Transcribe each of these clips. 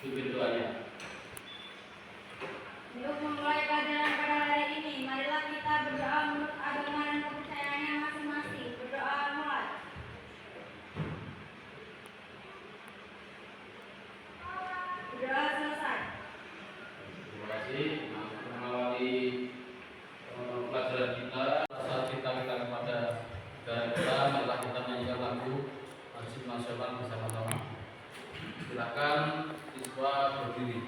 Pimpin doanya. Untuk memulai pelajaran pada hari ini, marilah kita berdoa menurut agama dan kepercayaannya masing-masing. Berdoa mulai. Berdoa selesai. Terima kasih. Nah, mengawali pelajaran kita, rasa cinta kita kepada negara kita, marilah kita menyanyikan lagu Marching Nasional bersama-sama. Silakan siswa berdiri.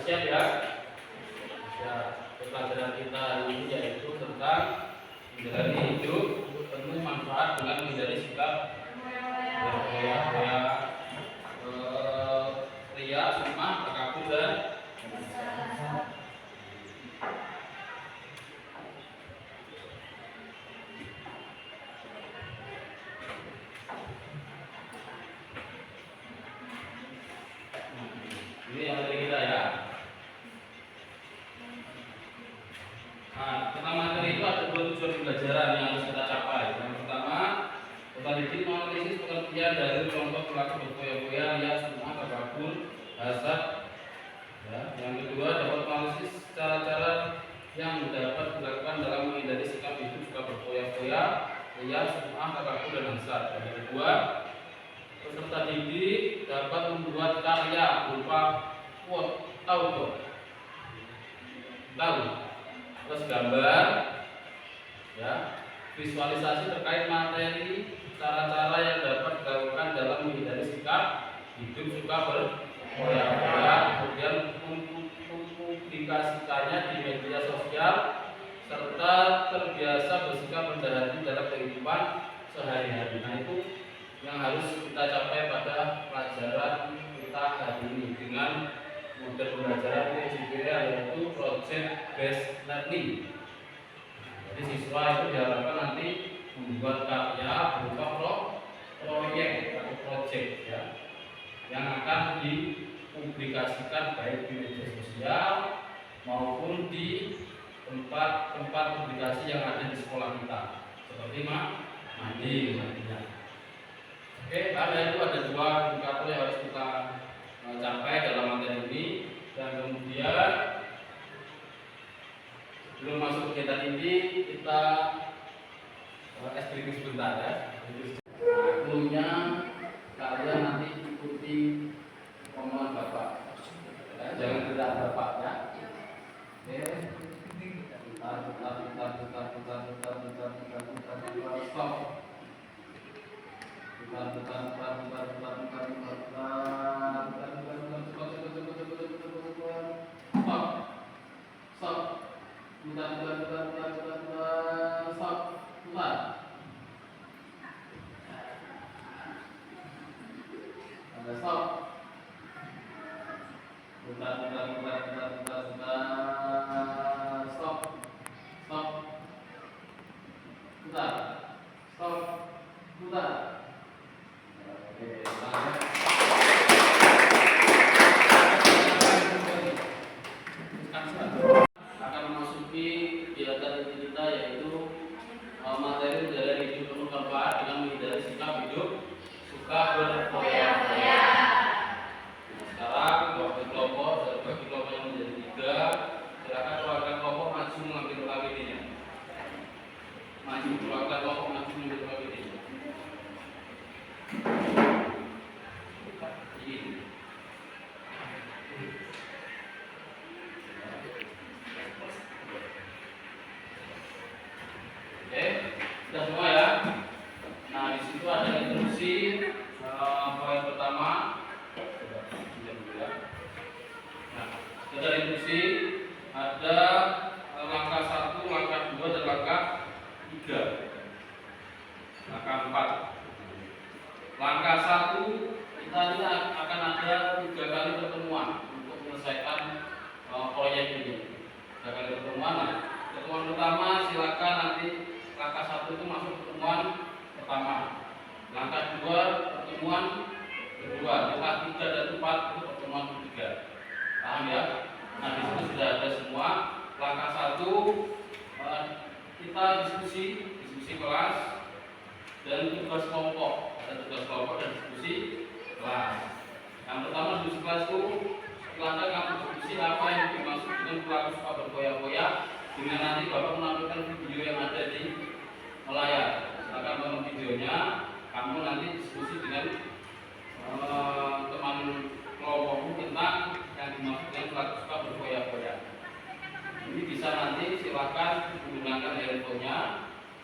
Siap ya? Ya, pelajaran kita hari ini yaitu tentang menjalani hidup penuh manfaat dengan menghindari sikap berkoyak-koyak, ria, sumah, takabur dan ini yang dari kita ya. Nah, tentang materi itu ada dua tujuan pembelajaran yang harus kita capai. Yang pertama, totality menganalisis pengertian dari contoh pelaku berfoya-foya, ria, sum'ah, takabur, hasad. Ya. Yang kedua, dapat menganalisis cara-cara yang dapat dilakukan dalam menghindari sikap hidup suka berfoya-foya, ria, sum'ah, takabur, dan hasad. Dan yang kedua, peserta didik dapat membuat karya berupa quote atau terus gambar, ya, visualisasi terkait materi, cara-cara yang dapat dilakukan dalam menghindari sikap hidup suka berfoya-foya, kemudian mempublikasikannya di media sosial, serta terbiasa bersikap rendah hati dalam kehidupan sehari-hari. Nah, itu yang harus kita capai pada pelajaran kita hari ini dengan model pembelajaran PJBL yaitu Project Based Learning. Jadi siswa itu diharapkan nanti membuat karya berupa proyek atau project ya, yang akan dipublikasikan baik di media sosial maupun di tempat publikasi yang ada di sekolah kita, seperti mandinya. Oke, itu ada 2 indikator yang harus kita capai dalam materi ini. Dan kemudian sebelum masuk kegiatan ini kita breaking sebentar ya. Cluenya kalian nanti ikuti omongan Bapak. Jangan tidak Bapak ya. Oke. Stop. Akan memasuki kegiatan inti kita, yaitu materi dari hidup penuh manfaat dengan menghindari sikap hidup suka berfoya-foya. Sekarang bagi kelompok yang menjadi 3, silakan keluarga kelompok maju mengambil KBD-nya. Maju keluarga kelompok maju mengambil KBD-nya. Sudah semua ya. Nah, di situ ada instruksi poin pertama. Nah, ada instruksi, ada langkah 1, langkah 2, dan langkah 3. Langkah 4. Langkah 1, kita ini akan ada 3 kali pertemuan untuk menyelesaikan proyek ini. 3 kali pertemuan. Nah, pertemuan pertama silakan nanti langkah 1 itu masuk pertemuan pertama. Langkah 2 pertemuan kedua. Langkah 3 dan 4 itu pertemuan ketiga. Paham ya? Nah, di situ sudah ada semua. Langkah 1 kita diskusi kelas dan tugas kelompok. Ada tugas kelompok dan diskusi kelas. Yang pertama diskusi kelas itu silakan kamu diskusi apa yang dimaksud dengan perilaku suka berfoya-foya, dengan nanti Bapak menampilkan video yang ada di layar. Silakan tonton videonya, kamu nanti diskusi dengan teman kelompokmu tentang yang dimaksud dengan perilaku suka berfoya-foya. Ini bisa nanti silakan menggunakan handphonenya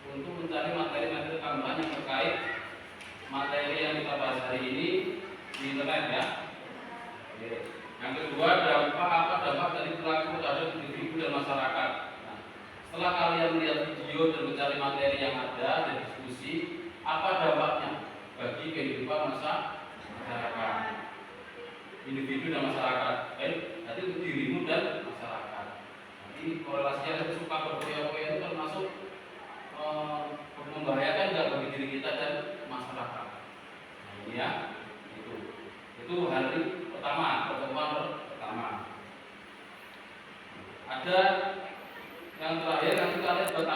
untuk mencari materi-materi tambahan yang terkait materi yang kita bahas hari ini di internet ya. Oke. Yang kedua, dampak dari perilaku terhadap individu dan masyarakat. Nah, setelah kalian melihat video dan mencari materi yang ada dan diskusi, apa dampaknya bagi kehidupan masyarakat, individu dan masyarakat? Nanti untuk dirimu dan masyarakat. Nanti korelasinya dengan suka berfoya-foya itu termasuk membahayakan nggak bagi diri kita dan masyarakat. Nah, ini ya, itu hari pertama, pertemuan pertama. Ada yang terakhir, nanti kalian buat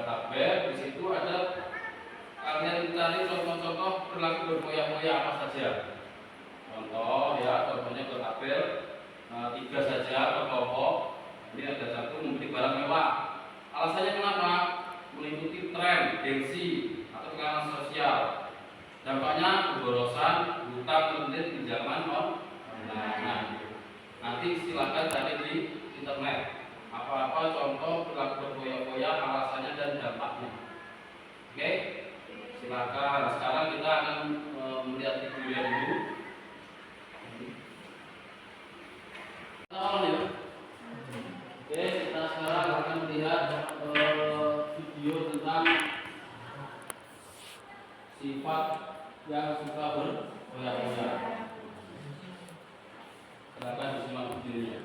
tabel. Di situ ada kalian cari contoh-contoh perilaku berfoya-foya apa saja. Contoh ya, contohnya buat tabel 3 saja per kelompok. Ini ada 1 membeli barang mewah. Alasannya kenapa? Mengikuti tren, gengsi, atau tekanan sosial. Dampaknya keborosan, hutang, kredit, pinjaman online. Nah, nanti silakan cari di internet apa-apa contoh perilaku berfoya-foya, alasannya dan dampaknya. Oke, silakan. Sekarang kita akan melihat video dulu. Oke, kita sekarang akan melihat video tentang sifat yang suka berfoya-foya. Silakan disimak videonya.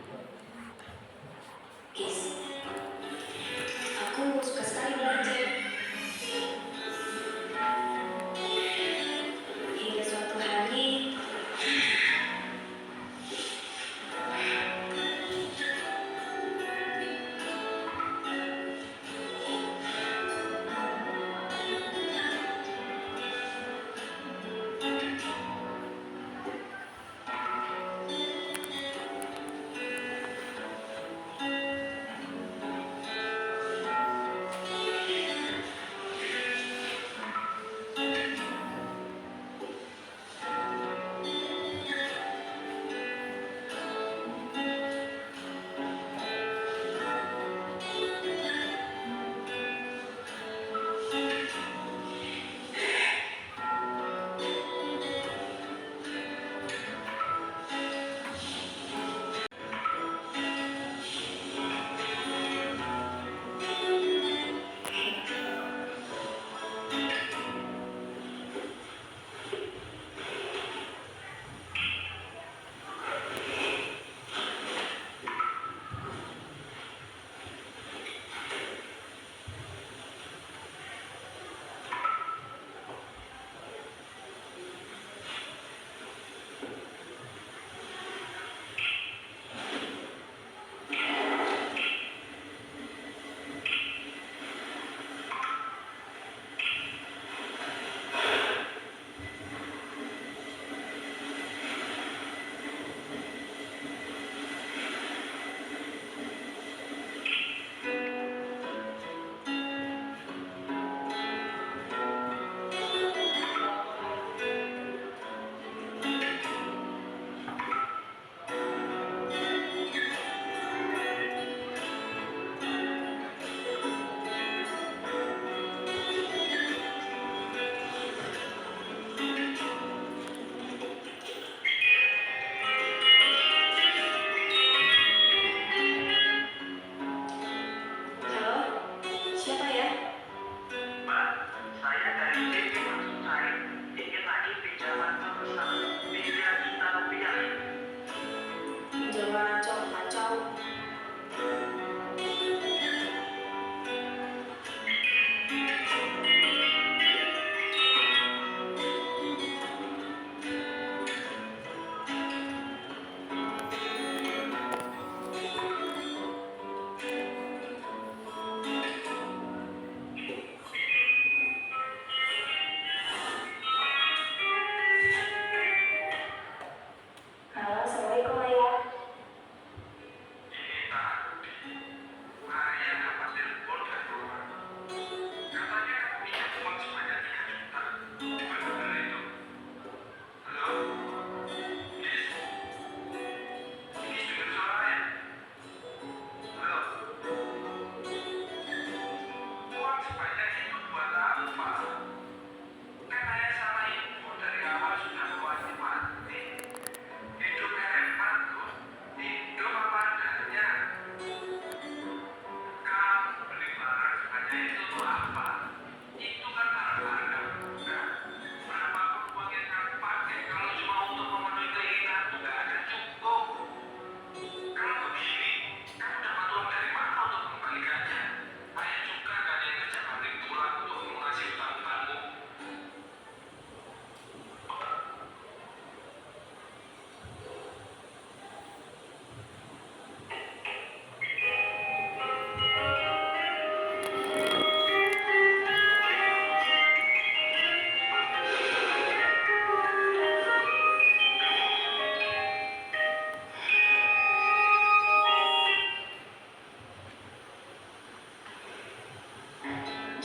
Aku suka sekali belajar. Hingga suatu hari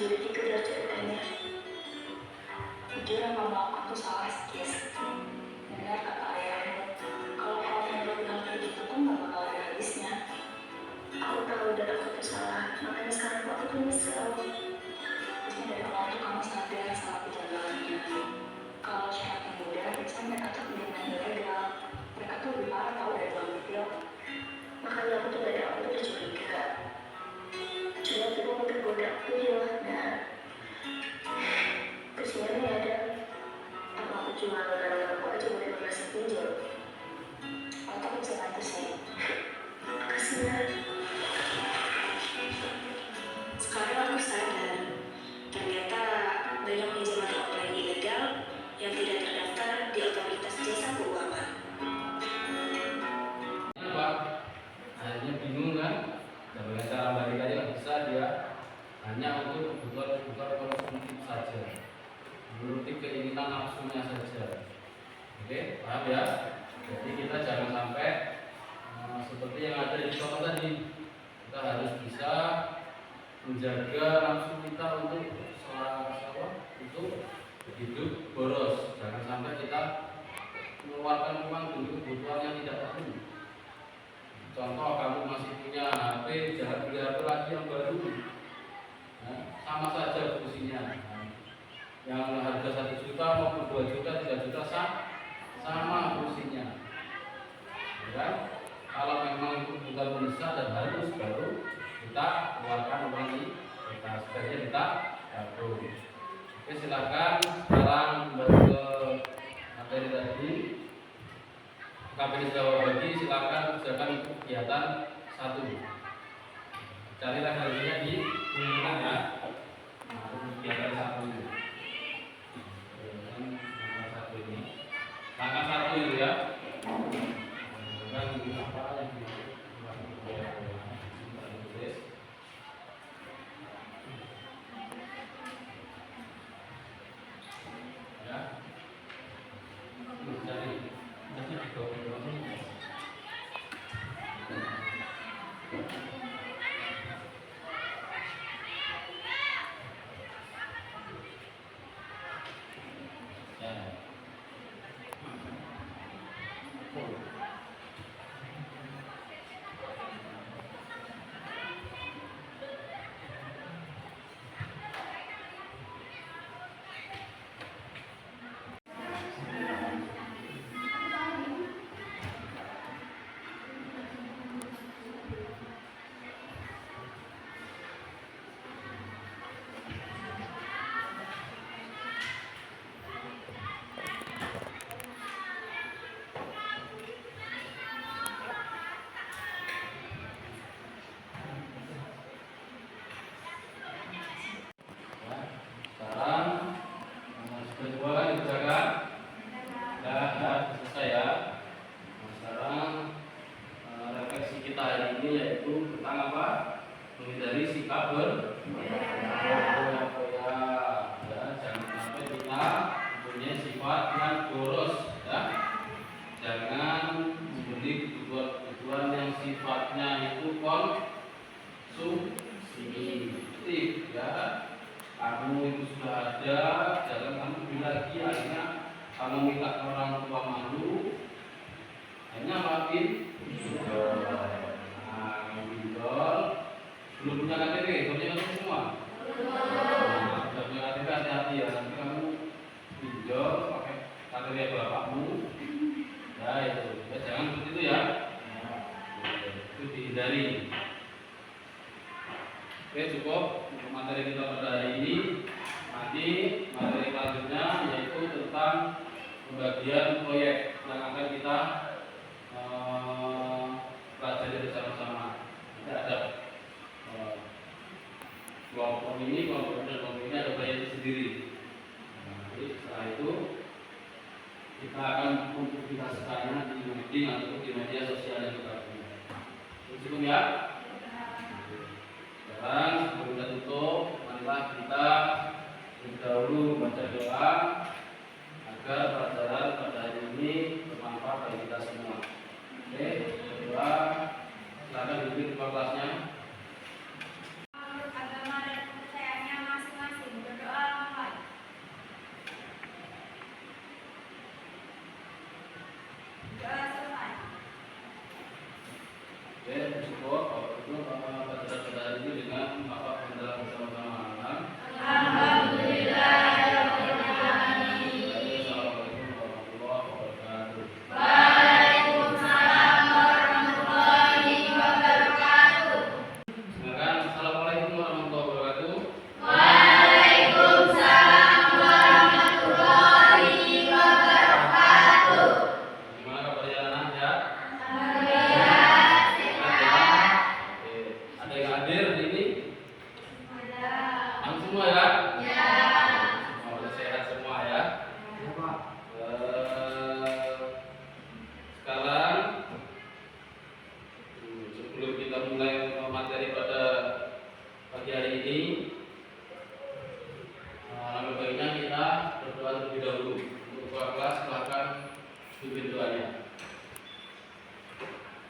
jadi dikejar ceritanya. Jujur emang mau aku salah skis. Benar kata ayahmu, kalau kau membuat hal kayak gitu tuh gak bakal ada habisnya. Aku tahu dan aku tuh salah, makanya sekarang aku tuh nyesel. Terusnya dari awal tuh kamu sadar salah penjagaannya. Kalau syarat yang muda, biasanya mereka tuh pendidikan ilegal. Mereka tuh lebih parah tau dari tuan video. Makanya aku tuh dari awal tuh curiga. Cuma tiba aku tergoda video. Nah, kesiannya ada. Apa aku cuma gara-gara aku aja boleh ngasih pinjol? Atau aku bisa bantu sih. Kasian. Sekarang aku sadar, ternyata banyak pinjaman online ilegal yang tidak terdaftar di otoritas jasa keuangan. Kenapa? Akhirnya bingung kan? Dan dengan cara balik aja nggak bisa, dia hanya untuk kebutuhan konsumtif saja, menuruti keinginan nafsunya saja. Oke, paham ya? Jadi kita jangan sampai seperti yang ada di contoh tadi. Kita harus bisa menjaga nafsu kita untuk hidup boros. Jangan sampai kita mengeluarkan uang untuk kebutuhan yang tidak perlu. Contoh, kamu masih punya HP, jangan beli HP lagi yang baru. Nah, sama saja fungsinya. Yang harga 1 juta maupun 2 juta, 3 juta sama fungsinya. Ya kan? Kalau memang itu bukan mendesak dan harus, baru kita keluarkan uang ini. Kita sebaiknya kita tabung. Oke, silakan sekarang kembali ke materi tadi. KPD sudah bagi, silakan kerjakan kegiatan 1. Cari referensinya di lingkungan ya. Kegiatan 1 ini. Langkah 1 itu ya. Oke, cukup untuk materi kita pada hari ini. Nanti materi selanjutnya yaitu tentang pembagian proyek yang akan kita pelajari bersama-sama. Nanti ada kelompok ini, kelompok ini ada proyek sendiri. Jadi setelah itu kita akan publikasikannya di LinkedIn ataupun di media sosial yang kita punya. Cukup ya. Sekarang sebelum kita tutup, marilah kita terlebih dahulu baca doa agar pelajaran pada hari ini bermanfaat bagi kita semua. Oke, doa. Silakan duduk di kelasnya. Agama dan kepercayaannya masing-masing. support pada ini dengan apa penjelasan bersama-sama. Assalamualaikum warahmatullahi wabarakatuh. Silakan. Assalamualaikum warahmatullahi wabarakatuh. Gimana kabarnya ya? Oke. Ada yang hadir di ini? Yang semua ya? Oh, sehat semua ya? Sekarang sebelum kita mulai materi pada pagi hari ini, lebih baiknya kita berdoa terlebih dahulu. Untuk ketua kelas silakan pimpin doanya.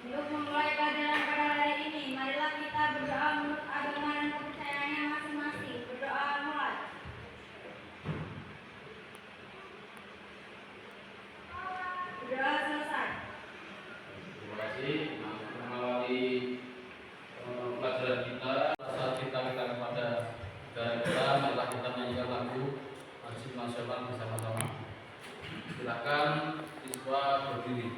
Untuk memulai pelajaran pada hari ini, marilah kita berdoa menurut agama dan kepercayaannya masing-masing. Berdoa mulai. Berdoa selesai. Terima kasih. Nah, mengawali pelajaran kita, saat kita kepada negara kita, marilah kita menyanyikan lagu Marching Nasional bersama-sama. Silakan siswa berdiri.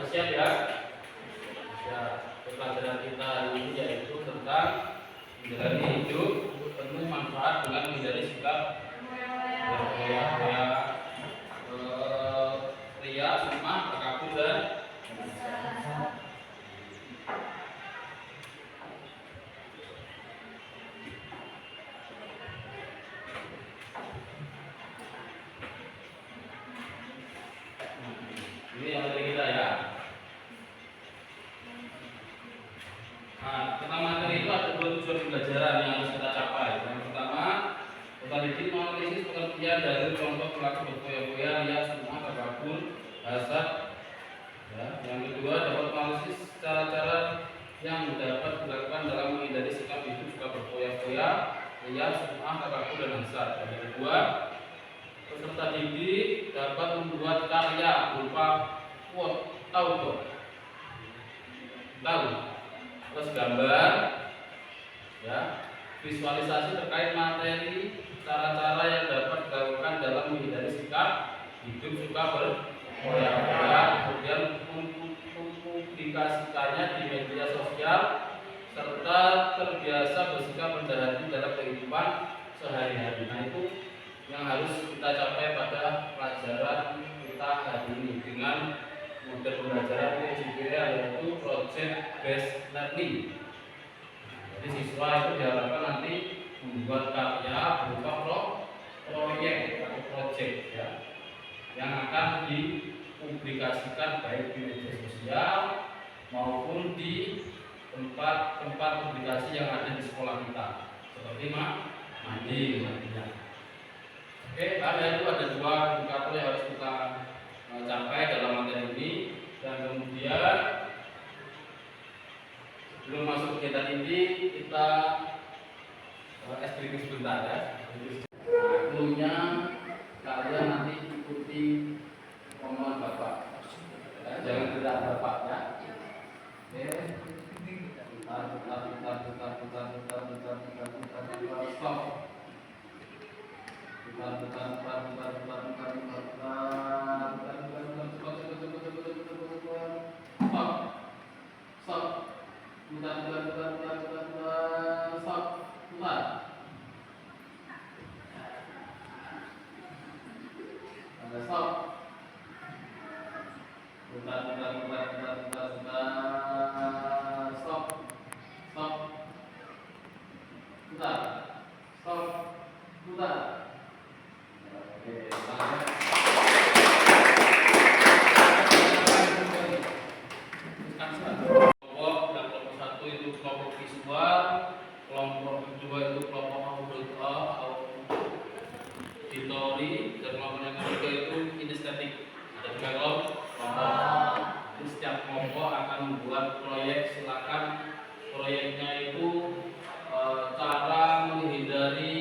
Siap ya? Ya, pelajaran kita hari ini yaitu tentang menjalani hidup penuh manfaat dengan menjadi sikap ria, sumah, takabur dan ini yang dari kita ya. Nah, tentang materi itu ada dua tujuan pembelajaran yang harus kita capai. Yang pertama, totality menganalisis pengertian dari contoh pelaku berfoya-foya, riak, sum'ah, takabur, hasad. Ya. Yang kedua, dapat menganalisis cara-cara yang dapat dilakukan dalam menghindari sikap hidup suka riak, sum'ah, takabur, dan hasad. Yang kedua, peserta didik dapat membuat karya berupa tahu, terus gambar, ya, visualisasi terkait materi, cara-cara yang dapat dilakukan dalam menghindari sikap hidup suka berfoya-foya, kemudian mempublikasikannya di media sosial, serta terbiasa bersikap rendah hati dalam kehidupan sehari-hari. Nah, itu yang harus kita capai pada pelajaran kita hari ini dengan model pembelajaran PJBL, yaitu Project Based Learning. Jadi siswa itu diharapkan nanti membuat karya berupa proyek atau project, ya, yang akan dipublikasikan baik di media sosial maupun di tempat-tempat publikasi yang ada di sekolah kita, seperti Mandi nantinya. Oke, itu ada dua indikator yang harus kita capai dalam materi ini. Dan kemudian sebelum masuk kegiatan ini kita SPP sebentar, ya. Cluenya kalian nanti ikuti omongan Bapak, ya, jangan tidak Bapak, ya. Oke, proyeknya itu cara menghindari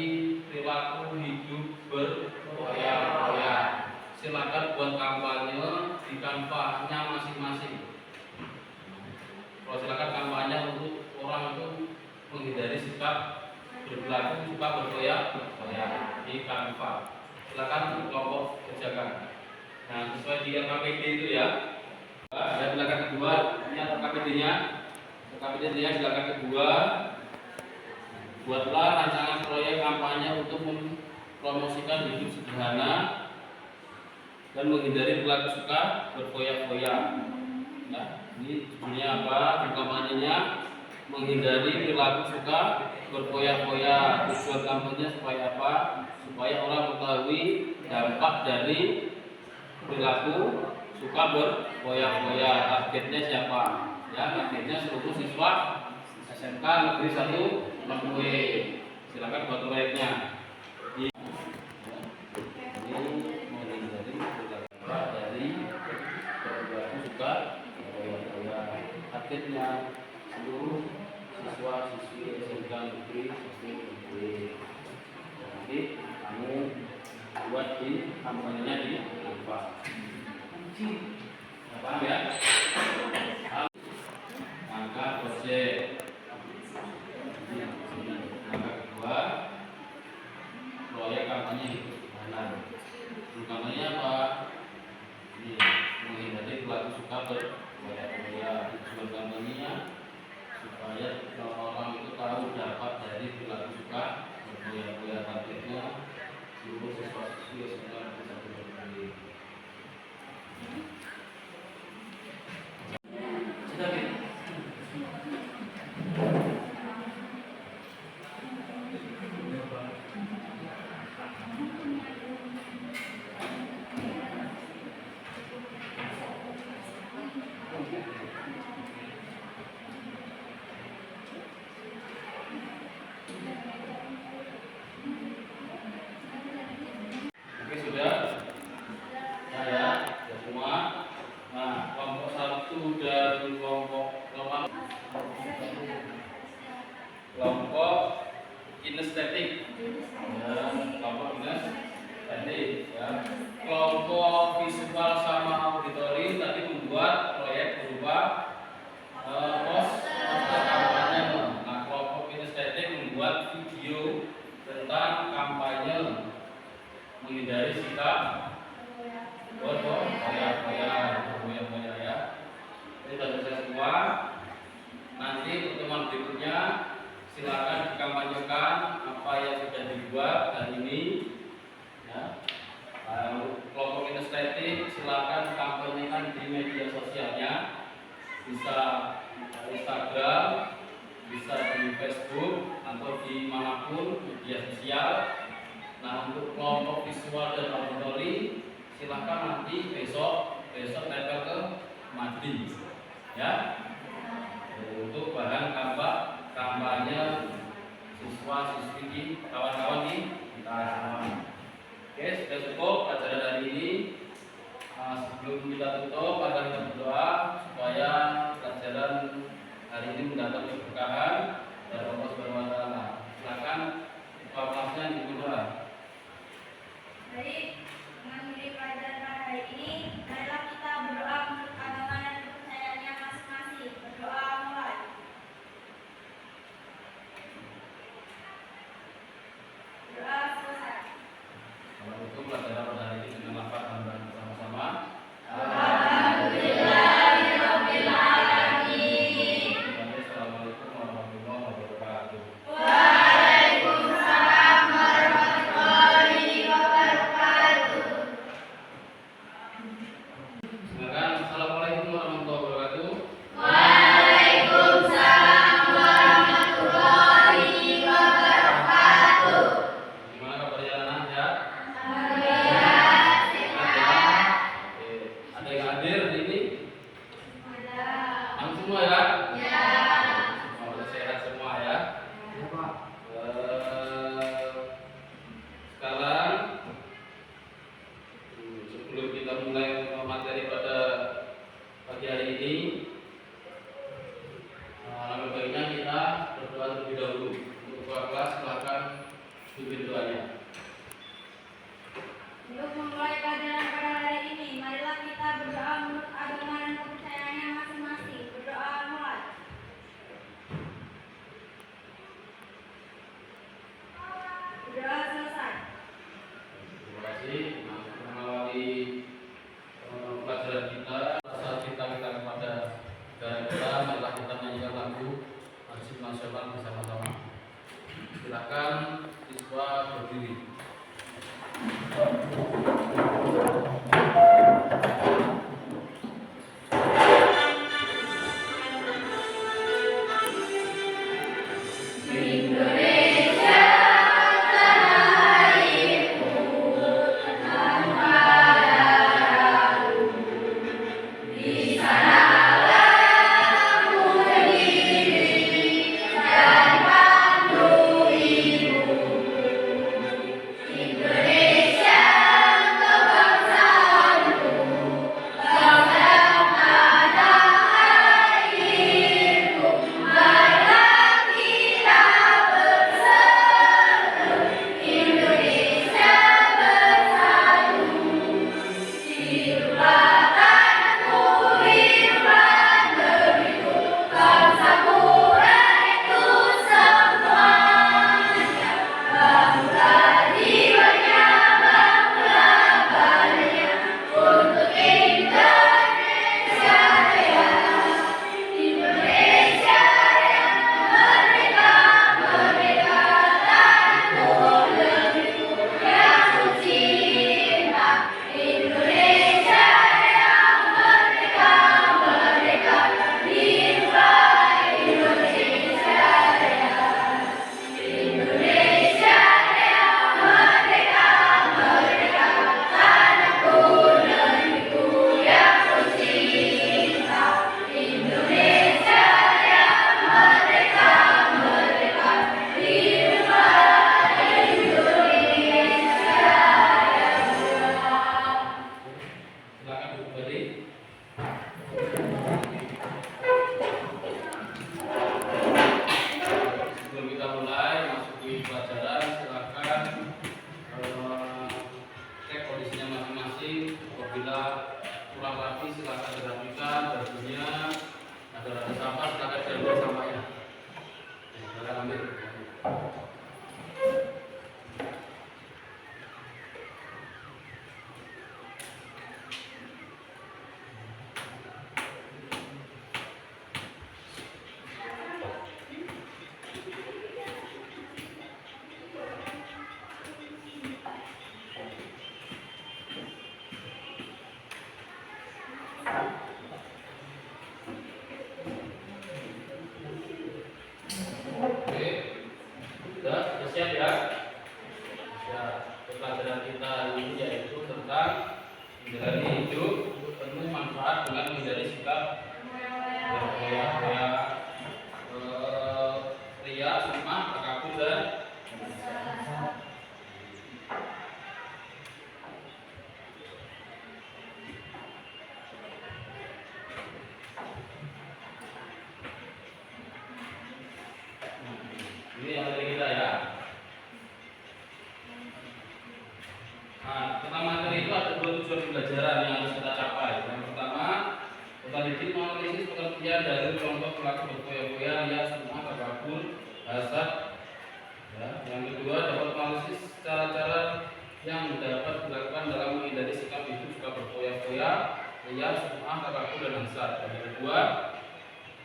perilaku hidup berfoya-foya. Silakan buat kampanye di Canva-nya masing-masing. Kalau silakan kampanye untuk orang itu menghindari sikap berperilaku suka berfoya-foya di Canva. Silakan kelompok kerjakan. Nah, sesuai di KPD itu, ya. Ya, silakan kedua, ini KPD-nya. KPD-nya silakan kedua. Buatlah rancangan proyek kampanye untuk mempromosikan hidup sederhana dan menghindari perilaku suka berfoya-foya. Nah, ini judulnya apa? Kampanyenya menghindari perilaku suka berfoya-foya. Tujuan kampanye supaya apa? Supaya orang mengetahui dampak dari perilaku suka berfoya-foya. Targetnya siapa? Ya, targetnya seluruh siswa SMK Negeri 1 Lembue. Silakan buat proyeknya. Ini menghindari perilaku dari perilaku suka berfoya-foya. Targetnya seluruh siswa-siswi SMK Negeri 1 Lembue. Nanti kamu buat di kampanyenya di Canva. Paham, ya? Angka project. Angka kedua, proyek kampanye hidup sederhana. Kampanye apa? Ini menghindari perilaku suka berfoya-foya. Tujuan kampanyenya supaya orang itu tahu dampak dari perilaku suka berfoya-foya. Targetnya seluruh siswa-siswi SMK Negeri 1 Lembue. kinestetik. Ya, kelompok kinestetik. Ya. Kelompok visual sama auditori tadi membuat proyek berupa poster kampanye. Nah, kelompok kinestetik membuat video tentang kampanye menghindari sikap bodoh, foya ya. Ini sudah selesai semua. Nanti pertemuan berikutnya silakan dikampanyekan apa yang sudah dibuat hari ini. Ya. Kelompok kinestetik silakan kampanyekan di media sosialnya, bisa Instagram, bisa di Facebook atau di manapun media sosial. Nah, untuk kelompok visual dan auditori silakan nanti besok tempel ke Madi, ya. Untuk bahan kampanye siswa-siswi kawan-kawan nih kita semua. Oke, sudah cukup pelajaran hari ini. Sebelum kita tutup, mari kita berdoa supaya pelajaran hari ini mendatangkan keberkahan dari Allah Subhanahu wa taala. Silakan kelasnya dibuka. Baik, mengakhiri pelajaran hari ini, marilah kita berdoa menurut agama dan kepercayaannya masing-masing. Berdoa mulai. Berdoa selesai. Kalau itu pelajaran pada hari ini dengan lafaz dan bersama-sama. Alhamdulillahirabbil alamin. Assalamualaikum warahmatullahi wabarakatuh. Waalaikumsalam warahmatullahi wabarakatuh. Silakan. Assalamualaikum warahmatullahi wabarakatuh. Waalaikumsalam warahmatullahi wabarakatuh. Gimana kabarnya anak ya? Alhamdulillah sehat. Oke. Ada yang hadir hari ini? Ada. Aman semua ya? Ya. Semoga sehat semua ya. Sekarang sebelum kita mulai materi pada pagi hari ini, alangkah baiknya kita berdoa terlebih dahulu. Untuk ketua kelas silakan pimpin doanya. Untuk memulai pelajaran pada hari ini, marilah kita berdoa menurut agama dan kepercayaannya masing-masing. Berdoa mulai. Berdoa selesai. Terima kasih. Nah, mengawali pelajaran kita, rasa cinta kita kepada negara kita, marilah kita menyanyikan lagu Marching Nasional bersama-sama. Silakan siswa berdiri. Indonesia pelajaran kita hari ini yaitu tentang menjalani hidup penuh manfaat dengan menghindari sikap berfoya-foya, ria, sumah, takabur dan ini yang dari kita ya. Nah, tentang materi itu ada dua tujuan pembelajaran yang harus kita capai. Yang pertama, totality menganalisis pengertian dari kelompok pelaku berfoya-foya, ria, sumah, takabur, hasad. Ya. Yang kedua, dapat menganalisis cara-cara yang dapat dilakukan dalam menghindari sikap hidup suka berfoya-foya, ria, sumah, takabur, dan hasad. Dan yang kedua,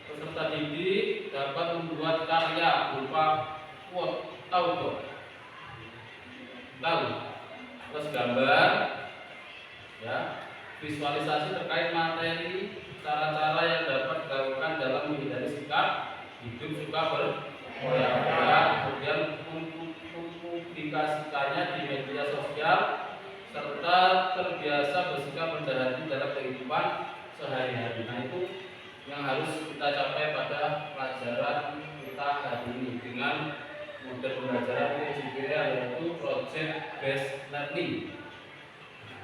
peserta didik dapat membuat karya berupa tahu terus gambar, ya, visualisasi terkait materi, cara-cara yang dapat dilakukan dalam menghindari sikap hidup suka berfoya-foya, kemudian mempublikasikannya di media sosial, serta terbiasa bersikap rendah hati dalam kehidupan sehari-hari. Nah, itu yang harus kita capai pada pelajaran kita hari ini dengan model pembelajaran PJBL yaitu project based learning.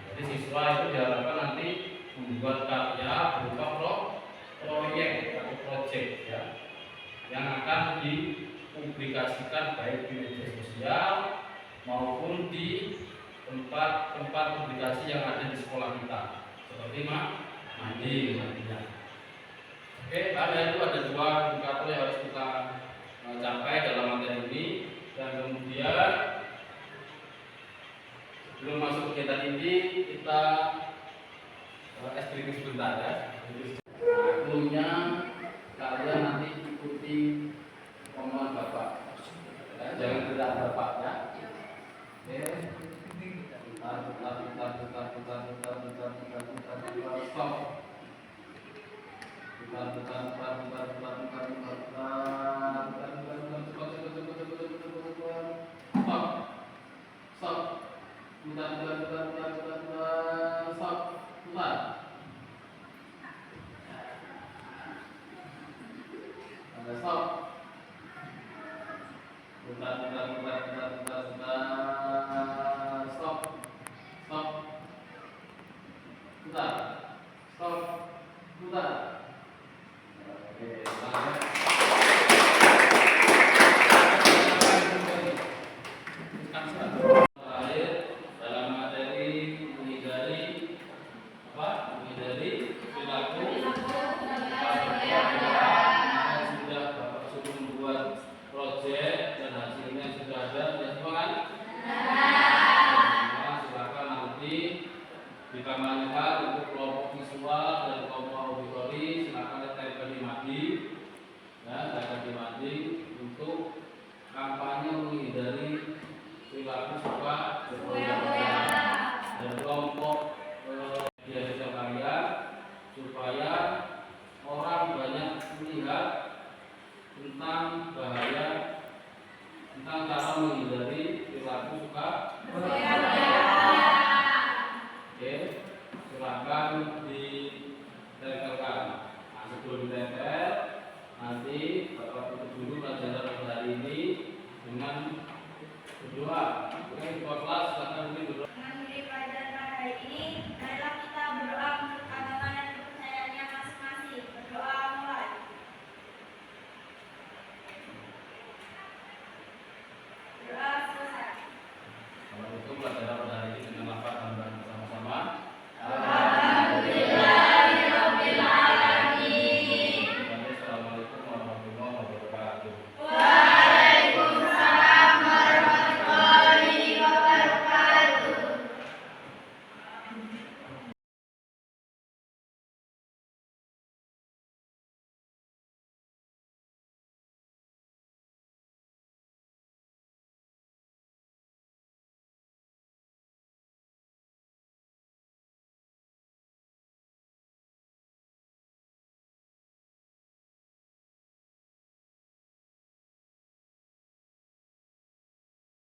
Jadi siswa itu diharapkan nanti membuat karya berupa proyek atau project ya, yang akan dipublikasikan baik di media sosial maupun di tempat-tempat publikasi yang ada di sekolah kita seperti nantinya. Oke, itu ada dua indikator yang harus kita capai dalam materi ini. Dan kemudian sebelum masuk kegiatan ini kita briefing sebentar ya. Cluenya kalian nanti ikuti omongan bapak ya, jangan gerak bapak ya. Oke, stop. Pelajaran pada hari ini dengan lafaz